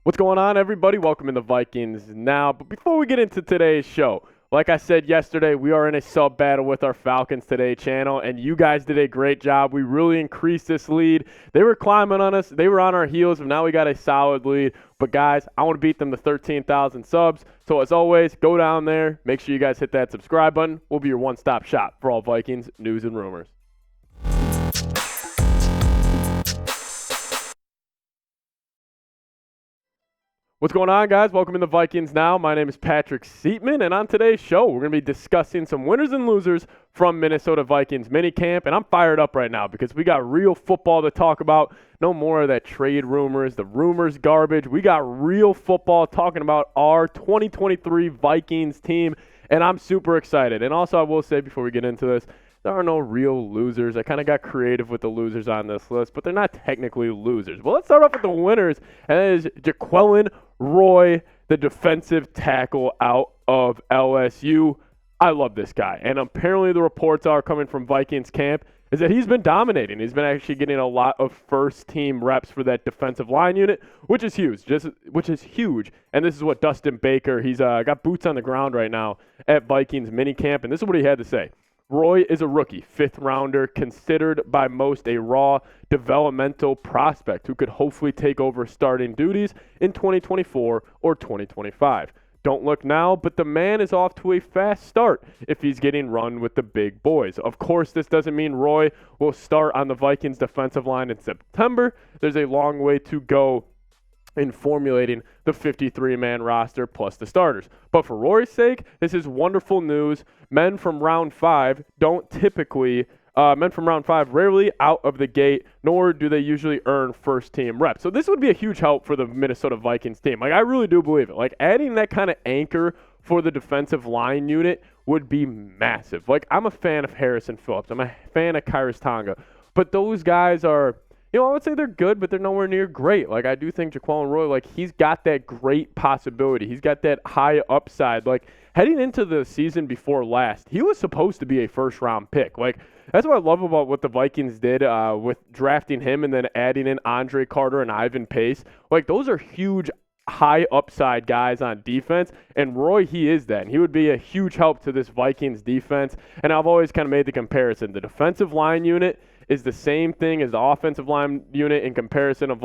What's going on, everybody? Welcome in the Vikings now. But before we get into today's show, like I said yesterday, we are in a sub battle with our Falcons Today channel, and you guys did a great job. We really increased this lead. They were climbing on us. They were on our heels, and now we got a solid lead. But, guys, I want to beat them to 13,000 subs. So, as always, go down there. Make sure you guys hit that subscribe button. We'll be your one-stop shop for all Vikings news and rumors. What's going on, guys? Welcome in the Vikings now. My name is Patrick Seatman, and on today's show, we're going to be discussing some winners and losers from Minnesota Vikings Minicamp, and I'm fired up right now because we got real football to talk about. No more of that trade rumors, the rumors garbage. We got real football talking about our 2023 Vikings team, and I'm super excited. And also, I will say before we get into this, there are no real losers. I kind of got creative with the losers on this list, but they're not technically losers. Well, let's start off with the winners, and that is Jaquelin Roy, the defensive tackle out of LSU. I love this guy, and apparently the reports are coming from Vikings camp is that he's been dominating. He's been actually getting a lot of first-team reps for that defensive line unit, which is huge. And this is what Dustin Baker, he's got boots on the ground right now at Vikings Minicamp, and this is what he had to say. Roy is a rookie, fifth-rounder, considered by most a raw developmental prospect who could hopefully take over starting duties in 2024 or 2025. Don't look now, but the man is off to a fast start if he's getting run with the big boys. Of course, this doesn't mean Roy will start on the Vikings defensive line in September. There's a long way to go in formulating the 53-man roster plus the starters. But for Roy's sake, this is wonderful news. Men from round 5 rarely out of the gate, nor do they usually earn first-team reps. So this would be a huge help for the Minnesota Vikings team. I really do believe it. Adding that kind of anchor for the defensive line unit would be massive. I'm a fan of Harrison Phillips. I'm a fan of Khyiris Tonga. But those guys are, I would say they're good, but they're nowhere near great. I do think Jaquelin Roy, he's got that great possibility. He's got that high upside. Heading into the season before last, he was supposed to be a first-round pick. That's what I love about what the Vikings did with drafting him and then adding in Andre Carter and Ivan Pace. Those are huge, high upside guys on defense, and Roy, he is that. And he would be a huge help to this Vikings defense. And I've always kind of made the comparison. The defensive line unit is the same thing as the offensive line unit in comparison of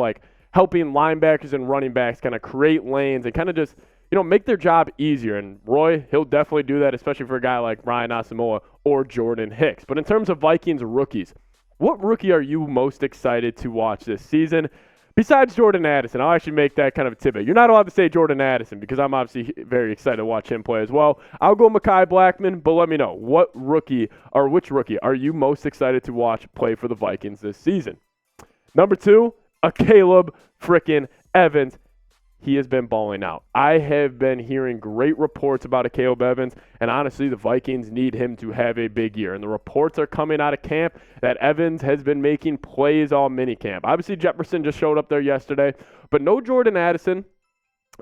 helping linebackers and running backs kind of create lanes and kind of just, make their job easier. And Roy, he'll definitely do that, especially for a guy like Brian Asamoah or Jordan Hicks. But in terms of Vikings rookies, what rookie are you most excited to watch this season? Besides Jordan Addison, I'll actually make that kind of a tidbit. You're not allowed to say Jordan Addison because I'm obviously very excited to watch him play as well. I'll go Mekhi Blackmon, but let me know which rookie are you most excited to watch play for the Vikings this season? Number 2, Akayleb frickin' Evans. He has been balling out. I have been hearing great reports about Akayleb Evans, and honestly, the Vikings need him to have a big year. And the reports are coming out of camp that Evans has been making plays all minicamp. Obviously, Jefferson just showed up there yesterday, but no Jordan Addison.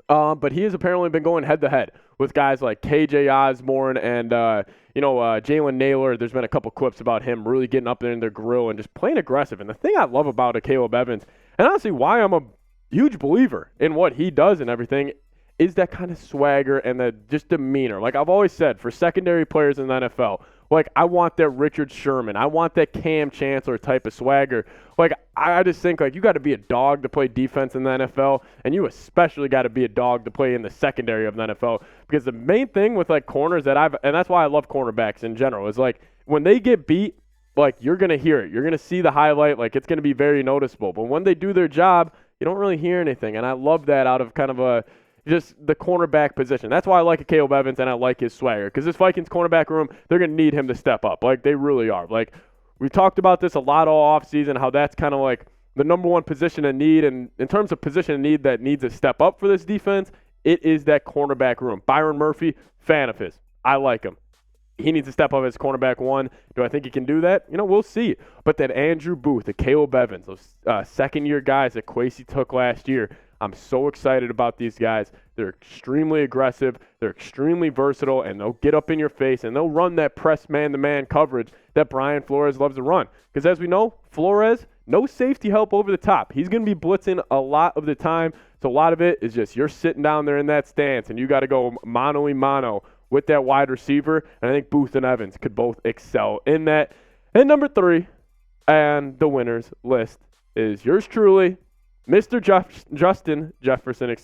But he has apparently been going head-to-head with guys like KJ Osborne and, Jalen Naylor. There's been a couple clips about him really getting up there in their grill and just playing aggressive. And the thing I love about Akayleb Evans, and honestly why I'm a huge believer in what he does and everything, is that kind of swagger and that just demeanor. I've always said, for secondary players in the NFL, I want that Richard Sherman. I want that Cam Chancellor type of swagger. I just think, you got to be a dog to play defense in the NFL, and you especially got to be a dog to play in the secondary of the NFL, because the main thing with, corners and that's why I love cornerbacks in general, is, when they get beat, you're going to hear it. You're going to see the highlight. It's going to be very noticeable. But when they do their job, you don't really hear anything, and I love that out of kind of just the cornerback position. That's why I like Akayleb Evans, and I like his swagger, because this Vikings cornerback room, they're going to need him to step up. They really are. We talked about this a lot all offseason, how that's kind of the number one position in need, and in terms of position in need that needs a step up for this defense, it is that cornerback room. Byron Murphy, fan of his. I like him. He needs to step up as cornerback 1. Do I think he can do that? We'll see. But that Andrew Booth, Akayleb Evans, those second-year guys that Kwesi took last year, I'm so excited about these guys. They're extremely aggressive. They're extremely versatile, and they'll get up in your face, and they'll run that press man-to-man coverage that Brian Flores loves to run. Because as we know, Flores No safety help over the top. He's going to be blitzing a lot of the time. So a lot of it is just you're sitting down there in that stance, and you got to go mano-a-mano with that wide receiver. And I think Booth and Evans could both excel in that. And number 3, and the winners list is yours truly, Mr. Justin Jefferson,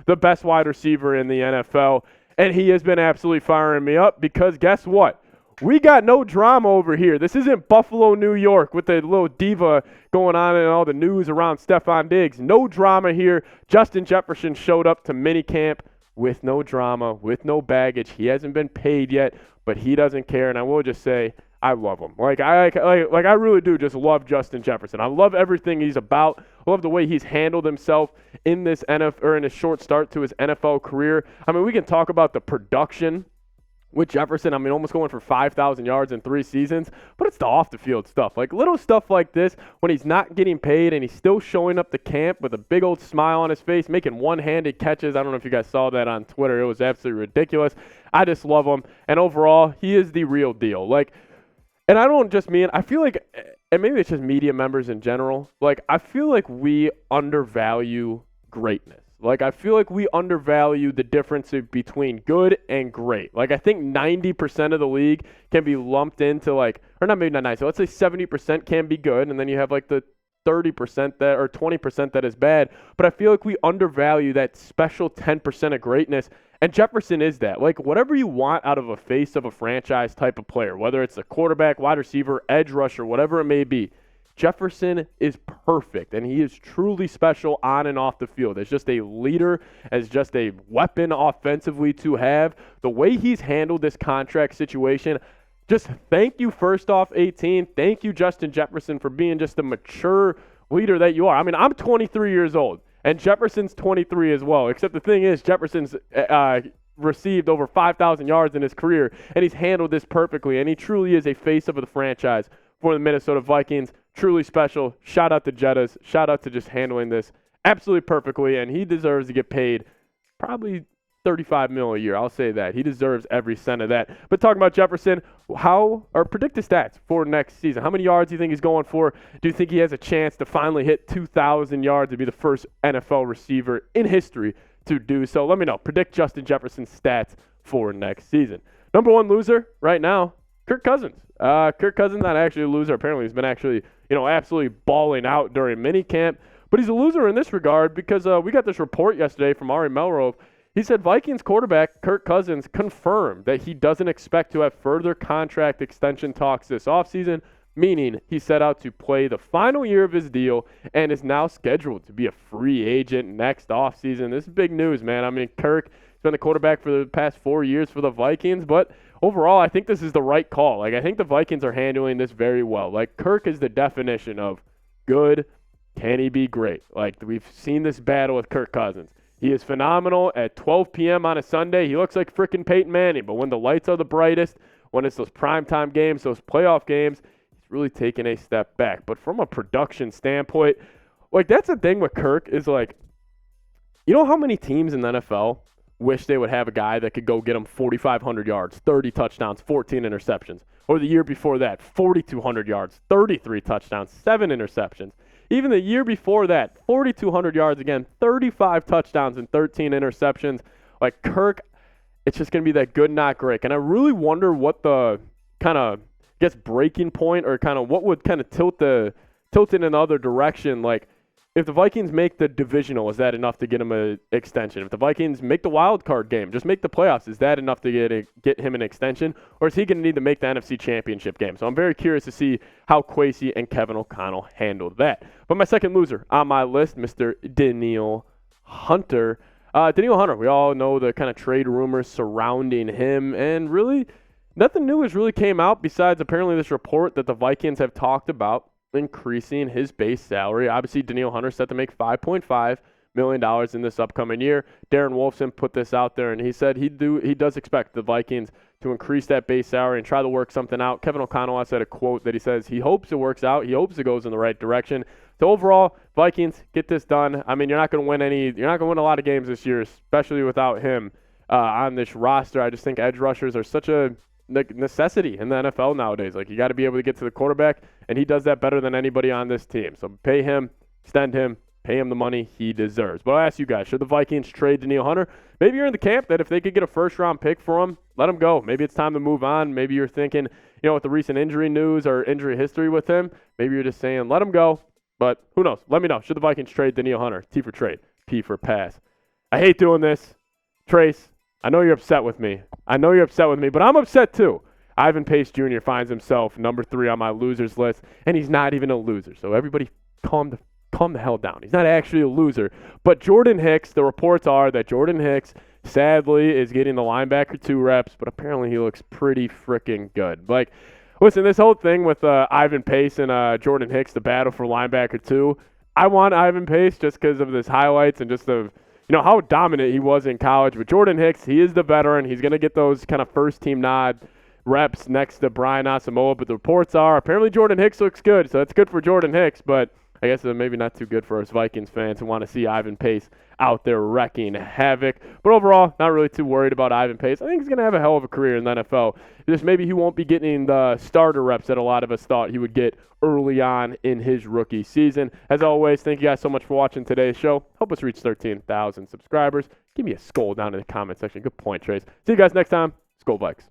the best wide receiver in the NFL. And he has been absolutely firing me up because guess what? We got no drama over here. This isn't Buffalo, New York with the little diva going on and all the news around Stephon Diggs. No drama here. Justin Jefferson showed up to minicamp with no drama, with no baggage. He hasn't been paid yet, but he doesn't care. And I will just say, I love him. I really do just love Justin Jefferson. I love everything he's about. I love the way he's handled himself in this NFL or in a short start to his NFL career. I mean, we can talk about the production with Jefferson. I mean, almost going for 5,000 yards in 3 seasons, but it's the off-the-field stuff. Like little stuff like this when he's not getting paid and he's still showing up to camp with a big old smile on his face, making one-handed catches. I don't know if you guys saw that on Twitter. It was absolutely ridiculous. I just love him. And overall, he is the real deal. And I don't just mean, I feel like, and maybe it's just media members in general, I feel like we undervalue greatness. I feel like we undervalue the difference between good and great. I think 90% of the league can be lumped into or not, maybe not 90, so let's say 70% can be good, and then you have the 30% that, or 20% that is bad. But I feel like we undervalue that special 10% of greatness. And Jefferson is that. Whatever you want out of a face of a franchise type of player, whether it's a quarterback, wide receiver, edge rusher, whatever it may be, Jefferson is perfect, and he is truly special on and off the field. As just a leader, as just a weapon offensively to have. The way he's handled this contract situation, just thank you, first off, 18. Thank you, Justin Jefferson, for being just the mature leader that you are. I mean, I'm 23 years old. And Jefferson's 23 as well, except the thing is Jefferson's received over 5,000 yards in his career, and he's handled this perfectly, and he truly is a face of the franchise for the Minnesota Vikings. Truly special. Shout out to Jettas. Shout out to just handling this absolutely perfectly, and he deserves to get paid probably $35 million a year. I'll say that. He deserves every cent of that. But talking about Jefferson, predict the stats for next season. How many yards do you think he's going for? Do you think he has a chance to finally hit 2,000 yards to be the first NFL receiver in history to do so? Let me know. Predict Justin Jefferson's stats for next season. Number 1 loser right now, Kirk Cousins. Kirk Cousins, not actually a loser. Apparently he's been actually, absolutely balling out during minicamp. But he's a loser in this regard because we got this report yesterday from Ari Melrose. He said Vikings quarterback Kirk Cousins confirmed that he doesn't expect to have further contract extension talks this offseason, meaning he set out to play the final year of his deal and is now scheduled to be a free agent next offseason. This is big news, man. I mean, Kirk has been the quarterback for the past 4 years for the Vikings, but overall, I think this is the right call. I think the Vikings are handling this very well. Kirk is the definition of good. Can he be great? We've seen this battle with Kirk Cousins. He is phenomenal at 12 p.m. on a Sunday. He looks like freaking Peyton Manning, but when the lights are the brightest, when it's those primetime games, those playoff games, he's really taken a step back. But from a production standpoint, that's the thing with Kirk is you know how many teams in the NFL wish they would have a guy that could go get them 4,500 yards, 30 touchdowns, 14 interceptions. Or the year before that, 4,200 yards, 33 touchdowns, 7 interceptions. Even the year before that, 4,200 yards again, 35 touchdowns and 13 interceptions. Kirk, it's just going to be that good, not great. And I really wonder what the kind of, breaking point or kind of what would kind of tilt it in another direction. If the Vikings make the divisional, is that enough to get him an extension? If the Vikings make the wild card game, just make the playoffs, is that enough to get him an extension? Or is he going to need to make the NFC Championship game? So I'm very curious to see how Kwesi and Kevin O'Connell handle that. But my second loser on my list, Mr. Danielle Hunter. Danielle Hunter, we all know the kind of trade rumors surrounding him, and really nothing new has really came out besides apparently this report that the Vikings have talked about increasing his base salary. Obviously, Danielle Hunter set to make $5.5 million in this upcoming year. Darren Wolfson put this out there, and he said he does expect the Vikings to increase that base salary and try to work something out. Kevin O'Connell has said a quote that he says he hopes it works out. He hopes it goes in the right direction. So overall, Vikings, get this done. I mean, you're not going to win a lot of games this year, especially without him on this roster. I just think edge rushers are such a necessity in the NFL nowadays. Like, you got to be able to get to the quarterback, and he does that better than anybody on this team. So pay him, extend him, pay him the money he deserves. But I'll ask you guys, should the Vikings trade Danielle Hunter? Maybe you're in the camp that if they could get a first-round pick for him, let him go. Maybe it's time to move on. Maybe you're thinking, with the recent injury news or injury history with him, maybe you're just saying, let him go. But who knows? Let me know. Should the Vikings trade Danielle Hunter? T for trade, P for pass. I hate doing this. Trace, I know you're upset with me. But I'm upset too. Ivan Pace Jr. finds himself number 3 on my losers list, and he's not even a loser. So everybody calm the hell down. He's not actually a loser. But Jordan Hicks, the reports are that Jordan Hicks, sadly, is getting the linebacker 2 reps, but apparently he looks pretty freaking good. Like, listen, this whole thing with Ivan Pace and Jordan Hicks, the battle for linebacker 2, I want Ivan Pace just because of his highlights and just of how dominant he was in college. But Jordan Hicks, he is the veteran. He's going to get those kind of first-team nod reps next to Brian Asamoah. But the reports are apparently Jordan Hicks looks good, so that's good for Jordan Hicks. But I guess maybe not too good for us Vikings fans who want to see Ivan Pace out there wrecking havoc. But overall, not really too worried about Ivan Pace. I think he's going to have a hell of a career in the NFL. Just maybe he won't be getting the starter reps that a lot of us thought he would get early on in his rookie season. As always, thank you guys so much for watching today's show. Help us reach 13,000 subscribers. Give me a skull down in the comment section. Good point, Trace. See you guys next time. Skol Vikes.